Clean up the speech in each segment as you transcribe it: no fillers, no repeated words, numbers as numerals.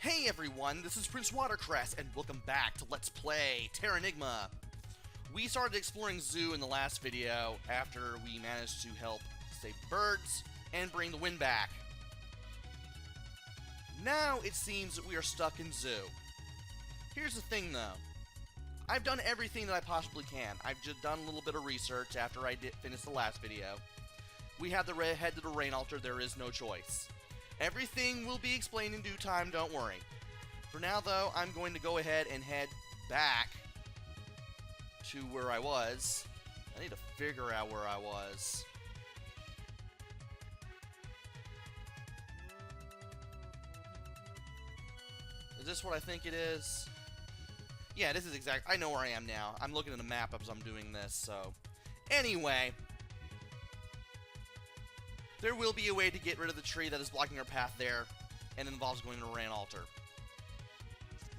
Hey everyone, this is PrinceWatercress, and welcome back to Let's Play Terranigma. We started exploring Zoo in the last video after we managed to help save birds and bring the wind back. Now it seems that we are stuck in Zoo. Here's the thing though. I've done everything that I possibly can. I've just done a little bit of research after I finished the last video. We have to head to the rain altar, there is no choice. Everything will be explained in due time, don't worry. For now, though, I'm going to go ahead and head back to where I was. I need to figure out where I was. Is this what I think it is? Yeah, this is exact. I know where I am now. I'm looking at the map as I'm doing this, so... Anyway... There will be a way to get rid of the tree that is blocking our path there, and it involves going to the rain altar.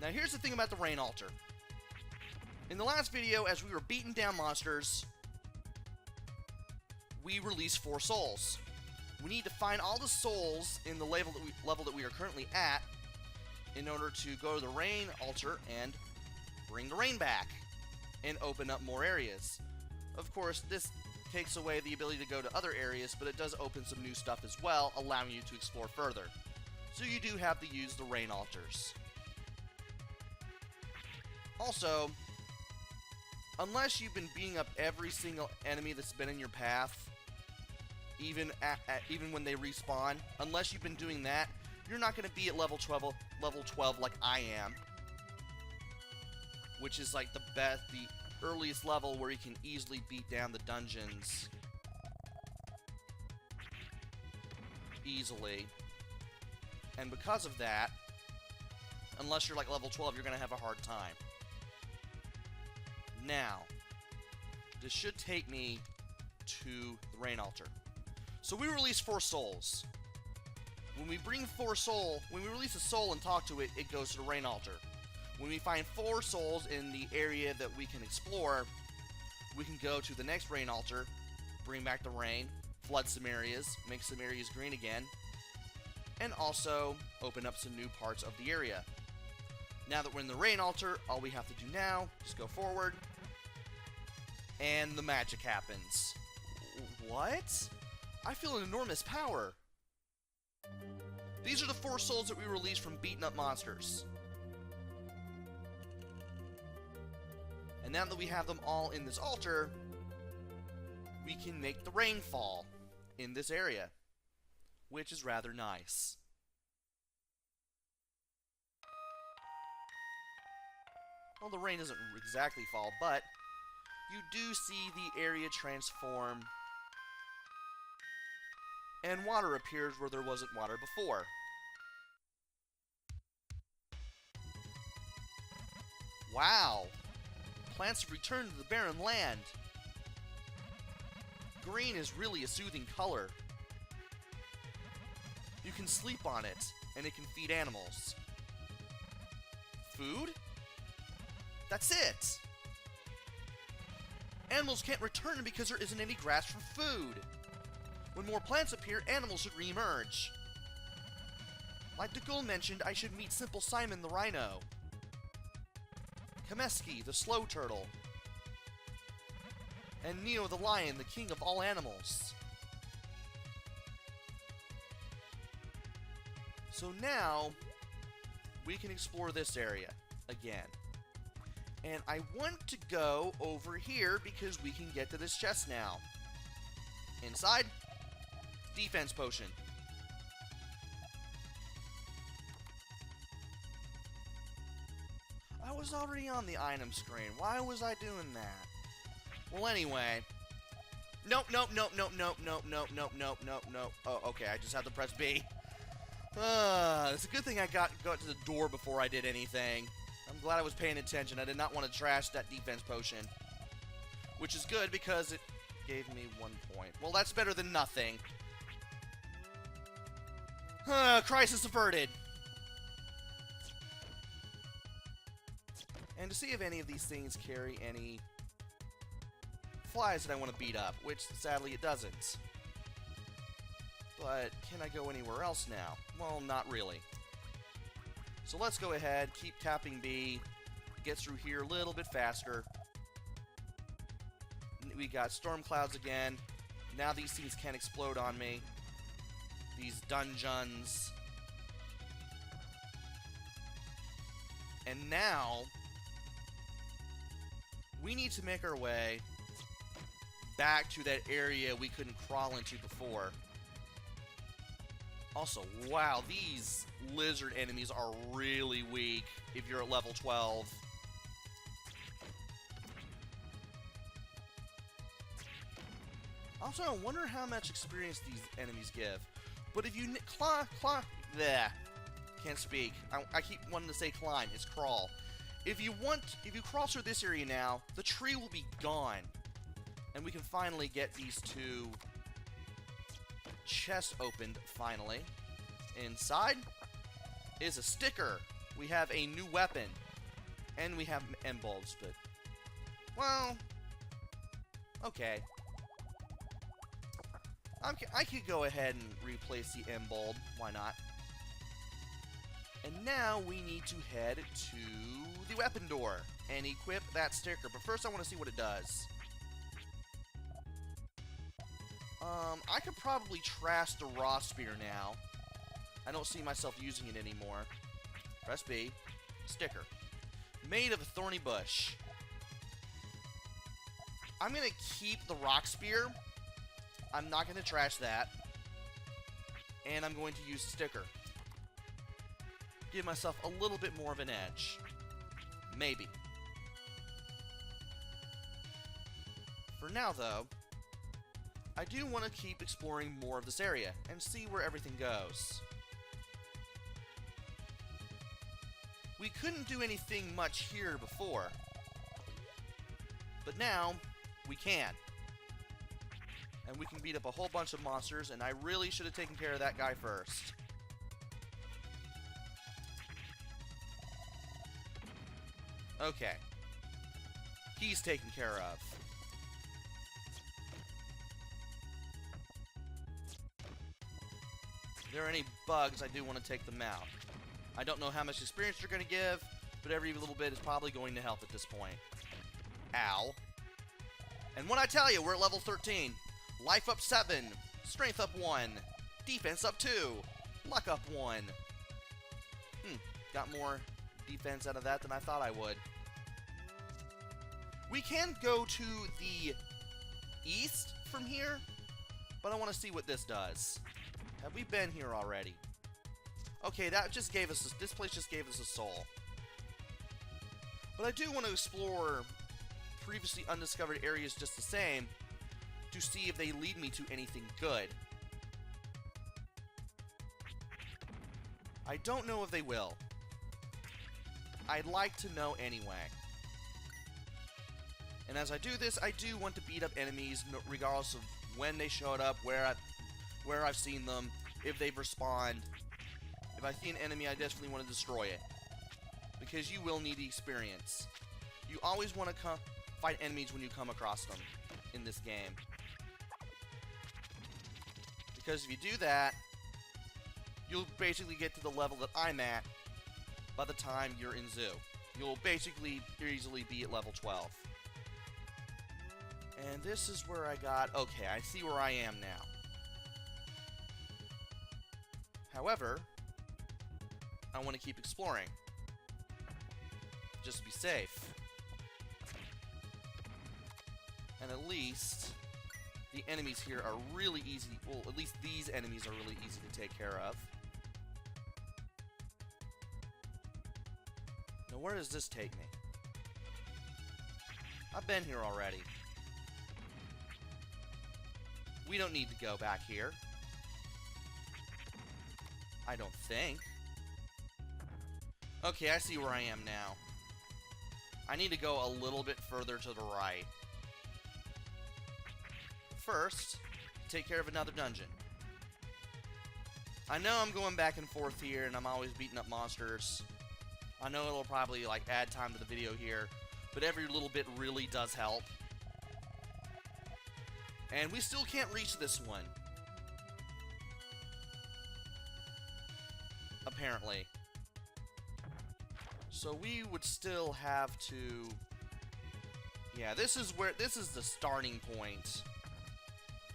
Now here's the thing about the rain altar. In the last video, as we were beating down monsters, we released 4 souls. We need to find all the souls in the level that we are currently at in order to go to the rain altar and bring the rain back and open up more areas. Of course, this takes away the ability to go to other areas, but it does open some new stuff as well, allowing you to explore further. So you do have to use the rain altars. Also, unless you've been beating up every single enemy that's been in your path, even when they respawn, unless you've been doing that, you're not going to be at level 12 like I am, which is like the earliest level where you can easily beat down the dungeons easily. And because of that, unless you're like level 12, you're going to have a hard time. Now, this should take me to the rain altar. So we release 4 souls. When we release a soul and talk to it, it goes to the rain altar. When we find 4 souls in the area that we can explore, we can go to the next rain altar, bring back the rain, flood some areas, make some areas green again, and also open up some new parts of the area. Now that we're in the rain altar, all we have to do now is go forward, and the magic happens. What? I feel an enormous power. These are the 4 souls that we released from beating up monsters. And now that we have them all in this altar, we can make the rainfall in this area, which is rather nice. Well, the rain doesn't exactly fall, but you do see the area transform, and water appears where there wasn't water before. Wow! Plants have returned to the barren land. Green is really a soothing color. You can sleep on it, and it can feed animals. Food? That's it! Animals can't return because there isn't any grass for food. When more plants appear, animals should re-emerge. Like the ghoul mentioned, I should meet Simple Simon the Rhino, Kameski, the slow turtle, and Neo the lion, the king of all animals. So now, we can explore this area again. And I want to go over here because we can get to this chest now. Inside, defense potion. I was already on the item screen. Why was I doing that? Well, anyway. Nope. Oh, okay, I just have to press B. It's a good thing I got to the door before I did anything. I'm glad I was paying attention. I did not want to trash that defense potion. Which is good because it gave me 1 point. Well, that's better than nothing. Crisis averted. And to see if any of these things carry any flies that I want to beat up, which sadly it doesn't. But can I go anywhere else now? Well, not really. So let's go ahead, keep tapping B, get through here a little bit faster. We got storm clouds again. Now these things can't explode on me. These dungeons. And now, we need to make our way back to that area we couldn't crawl into before. Also, wow, these lizard enemies are really weak if you're at level 12. Also, I wonder how much experience these enemies give. But if you can't speak. I keep wanting to say climb. It's crawl. If you crawl through this area now, the tree will be gone. And we can finally get these two chests opened, finally. Inside is a sticker. We have a new weapon. And we have M bulbs, but... well... okay. I could go ahead and replace the M bulb. Why not? And now we need to head to the weapon door and equip that sticker. But first I want to see what it does. I could probably trash the raw spear now. I don't see myself using it anymore. Press B. Sticker. Made of a thorny bush. I'm going to keep the rock spear. I'm not going to trash that. And I'm going to use the sticker. Give myself a little bit more of an edge. Maybe. For now, though, I do want to keep exploring more of this area and see where everything goes. We couldn't do anything much here before, but now we can. And we can beat up a whole bunch of monsters, and I really should have taken care of that guy first. Okay. He's taken care of. If there are any bugs, I do want to take them out. I don't know how much experience you're going to give, but every little bit is probably going to help at this point. Ow. And when I tell you, we're at level 13. Life up 7. Strength up 1. Defense up 2. Luck up 1. Got more defense out of that than I thought I would. We can go to the east from here, but I want to see what this does. Have we been here already? Okay, that just gave us this place just gave us a soul. But I do want to explore previously undiscovered areas just the same to see if they lead me to anything good. I don't know if they will. I'd like to know anyway. And as I do this, I do want to beat up enemies regardless of when they showed up, where I've seen them, if they've respawned. If I see an enemy, I definitely want to destroy it. Because you will need the experience. You always want to fight enemies when you come across them in this game. Because if you do that, you'll basically get to the level that I'm at by the time you're in Zoo. You'll basically easily be at level 12. And this is where I got... okay, I see where I am now. However, I want to keep exploring. Just to be safe. And at least the enemies here are really easy. Well, at least these enemies are really easy to take care of. Now, where does this take me? I've been here already. We don't need to go back here. I don't think. Okay, I see where I am now. I need to go a little bit further to the right. First, take care of another dungeon. I know I'm going back and forth here, and I'm always beating up monsters. I know it'll probably, like, add time to the video here, but every little bit really does help. And we still can't reach this one. Apparently. So we would still have to... Yeah, this is the starting point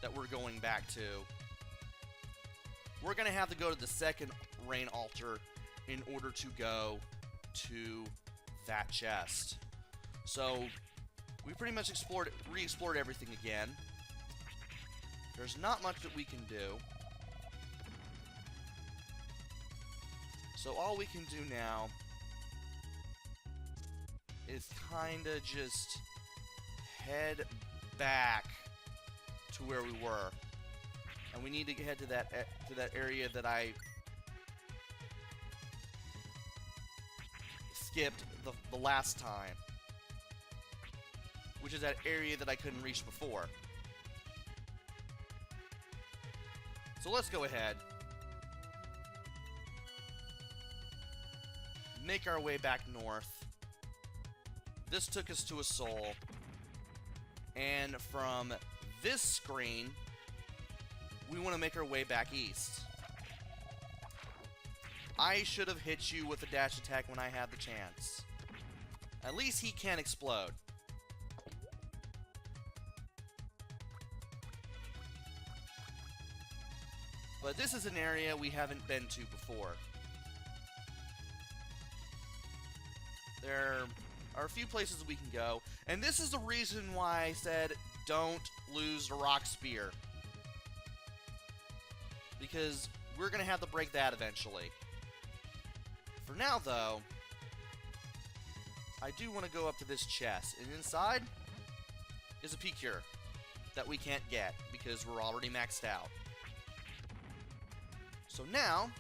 that we're going back to. We're gonna have to go to the second rain altar in order to go to that chest. So we pretty much re-explored everything again. There's not much that we can do. So all we can do now is kinda just head back to where we were. And we need to head to that area that I skipped the last time, which is that area that I couldn't reach before. So let's go ahead, make our way back north. This took us to a soul, and from this screen we want to make our way back east. I should have hit you with a dash attack when I had the chance. At least he can't explode. But this is an area we haven't been to before. There are a few places we can go, and this is the reason why I said don't lose the rock spear. Because we're going to have to break that eventually. For now, though, I do want to go up to this chest. And inside is a P-Cure that we can't get because we're already maxed out. So now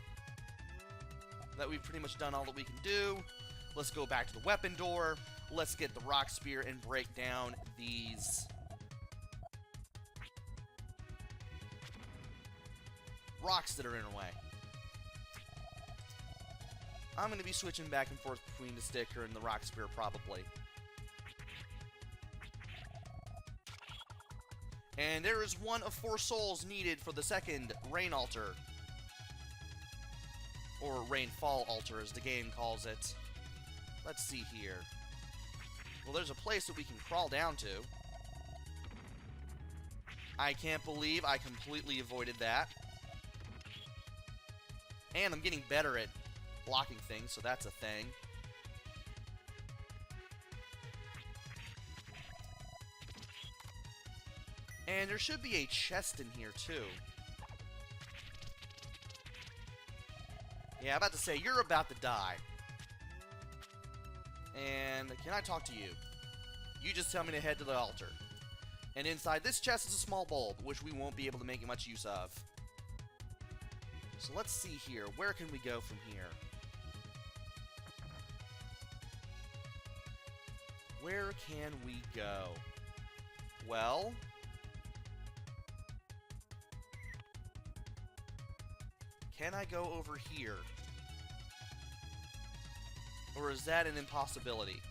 that we've pretty much done all that we can do, let's go back to the weapon door. Let's get the rock spear and break down these rocks that are in our way. I'm going to be switching back and forth between the sticker and the rock spear probably. And there is one of 4 souls needed for the second rain altar. Or rainfall altar as the game calls it. Let's see here. Well, there's a place that we can crawl down to. I can't believe I completely avoided that. And I'm getting better at blocking things, so that's a thing. And there should be a chest in here, too. Yeah, I'm about to say, you're about to die. And can I talk to you? You just tell me to head to the altar. And inside this chest is a small bulb, which we won't be able to make much use of. So let's see here. Where can we go from here? Where can we go? Well, can I go over here? Or is that an impossibility?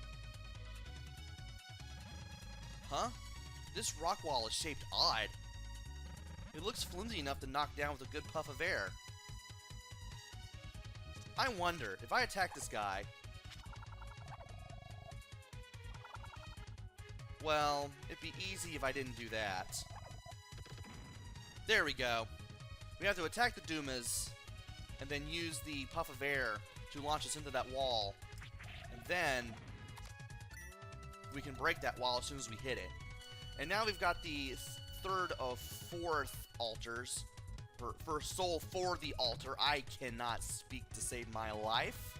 Huh? This rock wall is shaped odd. It looks flimsy enough to knock down with a good puff of air. I wonder, if I attack this guy... Well, it'd be easy if I didn't do that. There we go. We have to attack the Doomas, and then use the puff of air to launch us into that wall. And then we can break that wall as soon as we hit it. And now we've got the third of 4th altars. For soul for the altar. I cannot speak to save my life.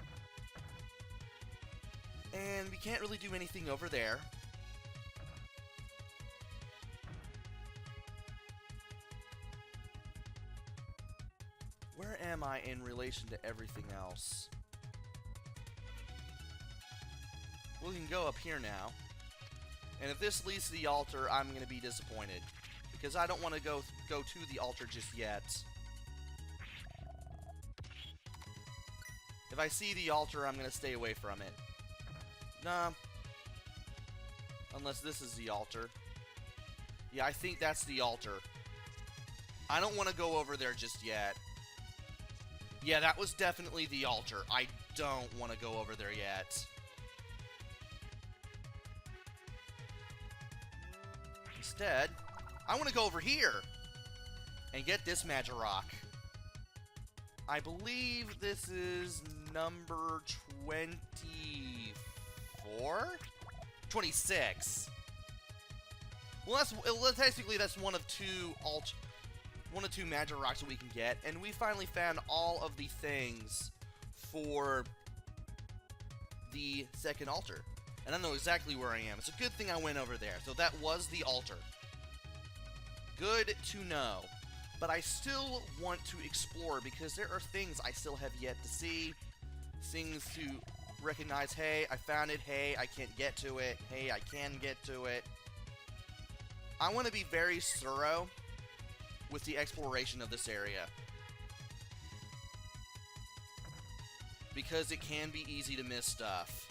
And we can't really do anything over there. Where am I in relation to everything else? We can go up here now. And if this leads to the altar, I'm going to be disappointed. Because I don't want to go to the altar just yet. If I see the altar, I'm going to stay away from it. Nah. Unless this is the altar. Yeah, I think that's the altar. I don't want to go over there just yet. Yeah, that was definitely the altar. I don't want to go over there yet. Instead, I want to go over here and get this magic rock. I believe this is number 24? 26. Well, technically that's one of two magic rocks that we can get, and we finally found all of the things for the second altar. And I know exactly where I am. It's a good thing I went over there. So that was the altar. Good to know. But I still want to explore because there are things I still have yet to see. Things to recognize, hey, I found it, hey, I can't get to it, hey, I can get to it. I want to be very thorough with the exploration of this area. Because it can be easy to miss stuff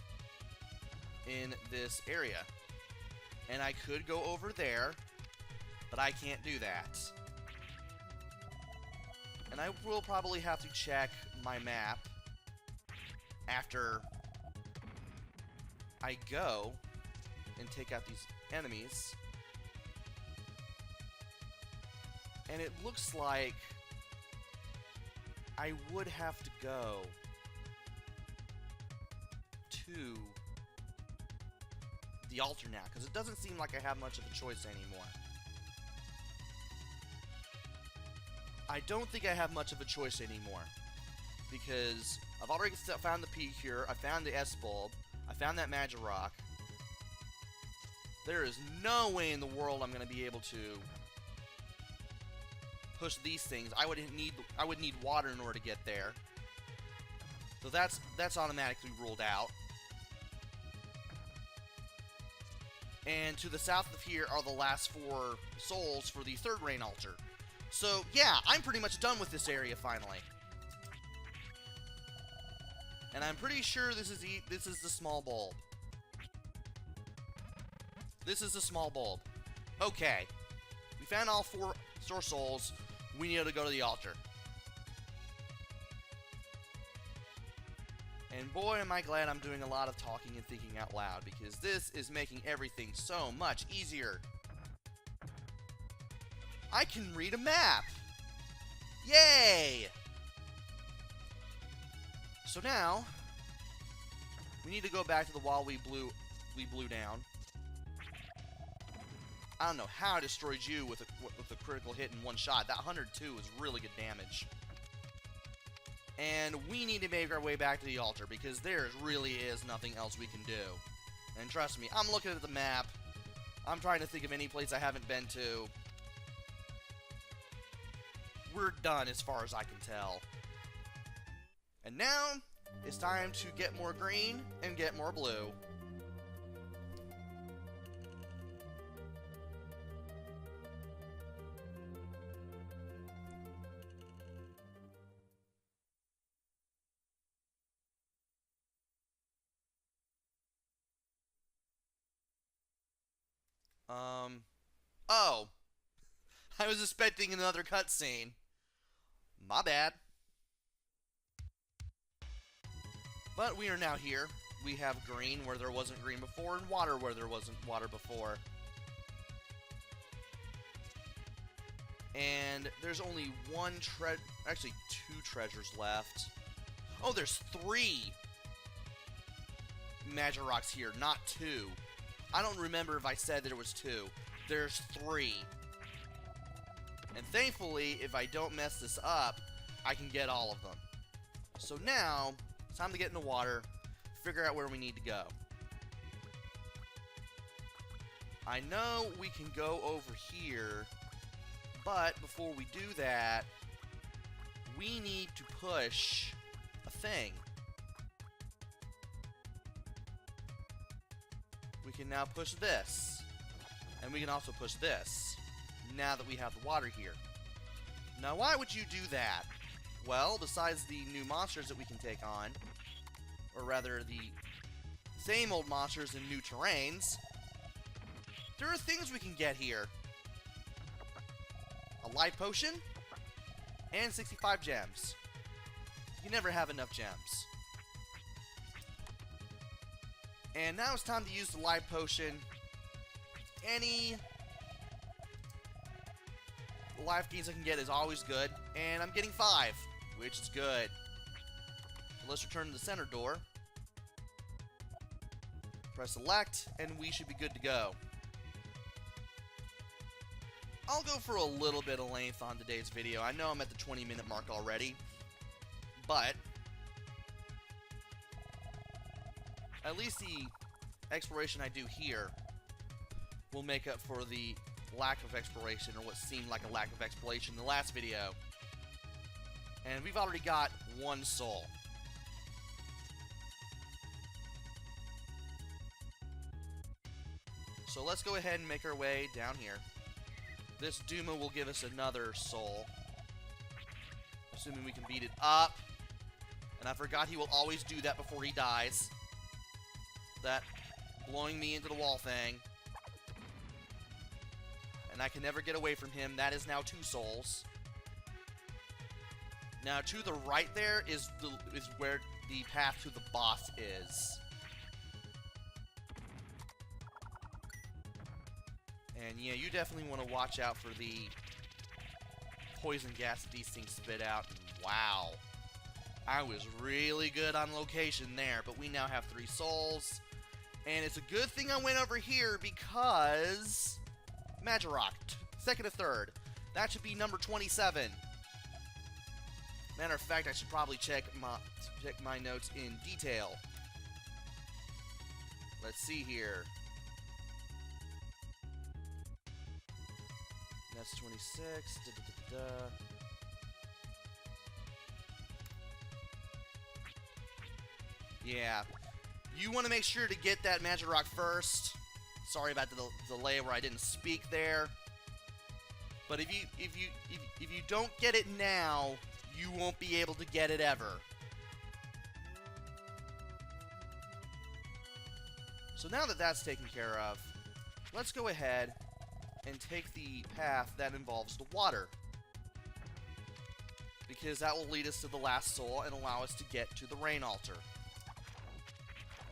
in this area. And I could go over there, but I can't do that. And I will probably have to check my map after I go and take out these enemies. And it looks like I would have to go to the altar now, because it doesn't seem like I have much of a choice anymore. I don't think I have much of a choice anymore, because I've already found the P cure, I found the S bulb, I found that magic rock. There is no way in the world I'm going to be able to push these things. I would need water in order to get there. So that's automatically ruled out. And to the south of here are the last 4 souls for the third rain altar. So yeah, I'm pretty much done with this area finally. And I'm pretty sure this is the small bulb. This is the small bulb. Okay. We found all 4 souls. We need to go to the altar. And boy, am I glad I'm doing a lot of talking and thinking out loud, because this is making everything so much easier. I can read a map! Yay! So now, we need to go back to the wall we blew down. I don't know how I destroyed you with a critical hit in one shot. That 102 is really good damage. And we need to make our way back to the altar, because there really is nothing else we can do. And trust me, I'm looking at the map. I'm trying to think of any place I haven't been to. We're done as far as I can tell. And now, it's time to get more green and get more blue. Oh. I was expecting another cutscene. My bad. But we are now here. We have green where there wasn't green before, and water where there wasn't water before. And there's only actually 2 treasures left. Oh, there's 3 magic rocks here, not 2. I don't remember if I said that it was 2. There's 3. And thankfully, if I don't mess this up, I can get all of them. So now, it's time to get in the water, figure out where we need to go. I know we can go over here, but before we do that, we need to push a thing. We can now push this. And we can also push this, now that we have the water here. Now, why would you do that? Well, besides the new monsters that we can take on, or rather the same old monsters in new terrains, there are things we can get here. A life potion, and 65 gems. You never have enough gems. And now it's time to use the life potion. Any life gains I can get is always good. And I'm getting 5, which is good. So let's return to the center door. Press select, and we should be good to go. I'll go for a little bit of length on today's video. I know I'm at the 20-minute mark already, but at least the exploration I do here will make up for the lack of exploration, or what seemed like a lack of exploration in the last video. And we've already got 1 soul. So let's go ahead and make our way down here. This Duma will give us another soul, assuming we can beat it up. And I forgot he will always do that before he dies. That blowing me into the wall thing. And I can never get away from him. That is now 2 souls. Now to the right there is where the path to the boss is. And yeah, you definitely want to watch out for the poison gas that these things spit out. And wow, I was really good on location there, but we now have 3 souls. And it's a good thing I went over here because Magirok, 2nd or 3rd. That should be number 27. Matter of fact, I should probably check my notes in detail. Let's see here. That's 26. Yeah. You want to make sure to get that Magirok first. Sorry about the delay where I didn't speak there. But if you don't get it now, you won't be able to get it ever. So now that that's taken care of, let's go ahead and take the path that involves the water. Because that will lead us to the last soul and allow us to get to the rain altar.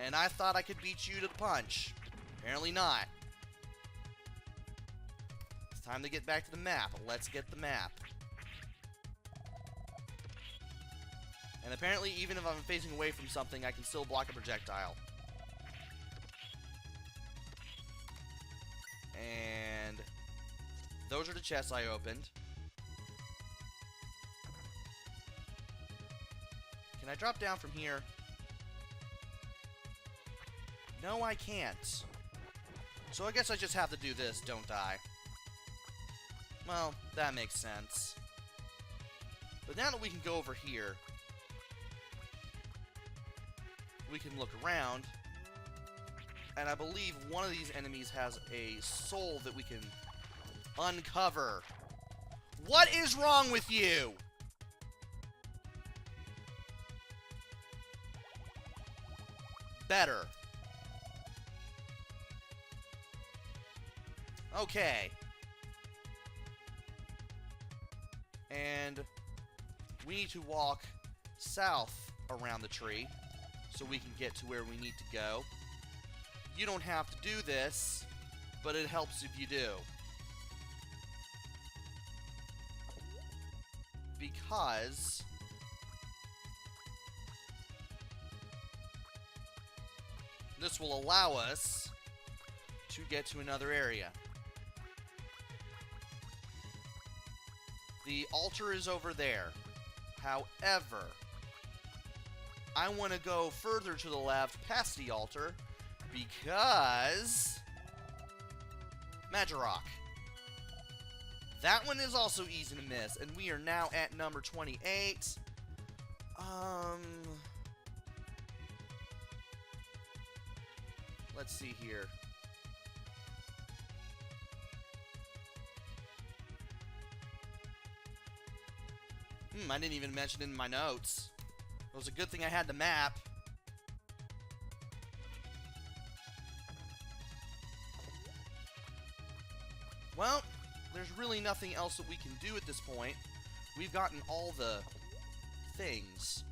And I thought I could beat you to the punch. Apparently not. It's time to get back to the map. Let's get the map. And apparently, even if I'm facing away from something, I can still block a projectile. And those are the chests I opened. Can I drop down from here? No, I can't. So I guess I just have to do this, don't I? Well, that makes sense. But now that we can go over here, we can look around, and I believe one of these enemies has a soul that we can uncover. What is wrong with you? Better. Okay. And we need to walk south around the tree so we can get to where we need to go. You don't have to do this, but it helps if you do. Because this will allow us to get to another area. The altar is over there. However, I want to go further to the left past the altar because Magirok. That one is also easy to miss, and we are now at number 28. Let's see here. I didn't even mention it in my notes. It was a good thing I had the map. Well, there's really nothing else that we can do at this point. We've gotten all the things.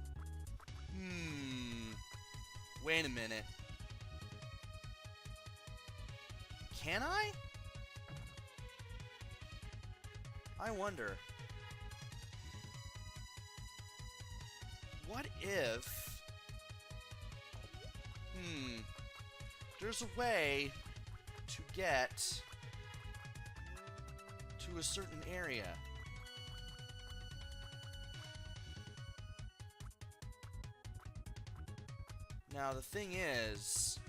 Wait a minute. Can I? I wonder. What if... There's a way to get to a certain area. Now, the thing is...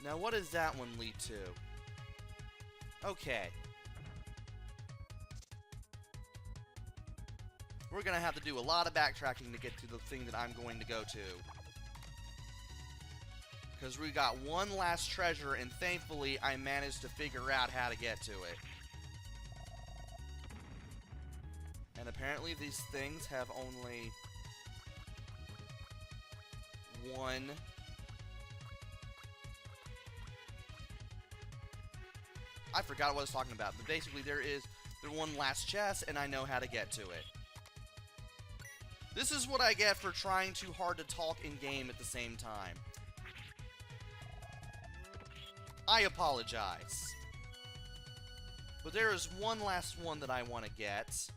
Now, what does that one lead to? Okay. We're gonna have to do a lot of backtracking to get to the thing that I'm going to go to. Because we got one last treasure, and thankfully I managed to figure out how to get to it. And apparently these things have only one... I forgot what I was talking about, but basically there's one last chest, and I know how to get to it. This is what I get for trying too hard to talk in-game at the same time. I apologize. But there is one last one that I want to get.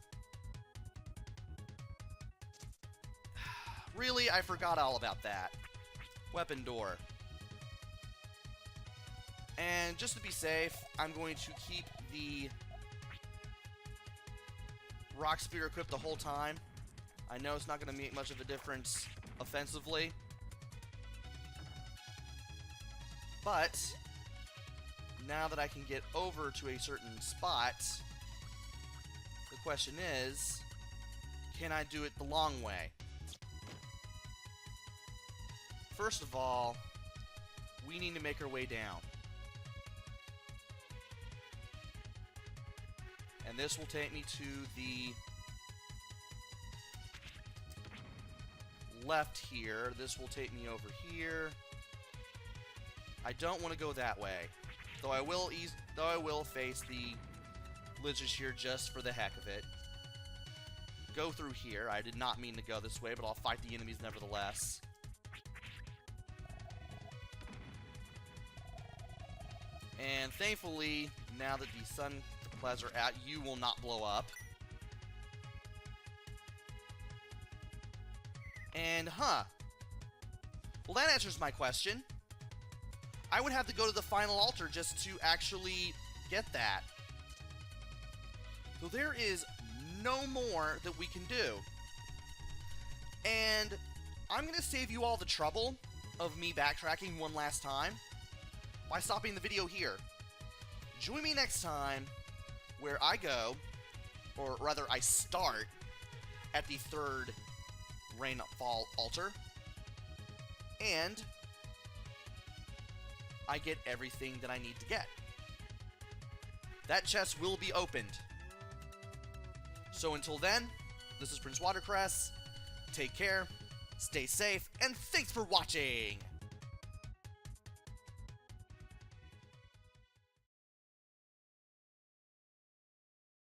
Really? I forgot all about that. Weapon door. And just to be safe, I'm going to keep the rock spear equipped the whole time. I know it's not going to make much of a difference offensively. But now that I can get over to a certain spot, the question is, can I do it the long way? First of all, we need to make our way down. And this will take me to the left here. This will take me over here. I don't want to go that way, though I will face the ledges here just for the heck of it. Go through here. I did not mean to go this way, but I'll fight the enemies nevertheless. And thankfully, now that the sun clouds are out, you will not blow up. And, well, that answers my question. I would have to go to the final altar just to actually get that. So there is no more that we can do. And I'm going to save you all the trouble of me backtracking one last time by stopping the video here. Join me next time where I go, or rather I start, at the third rainfall altar, and I get everything that I need to get. That chest will be opened. So until then, this is PrinceWatercress. Take care, stay safe, and thanks for watching!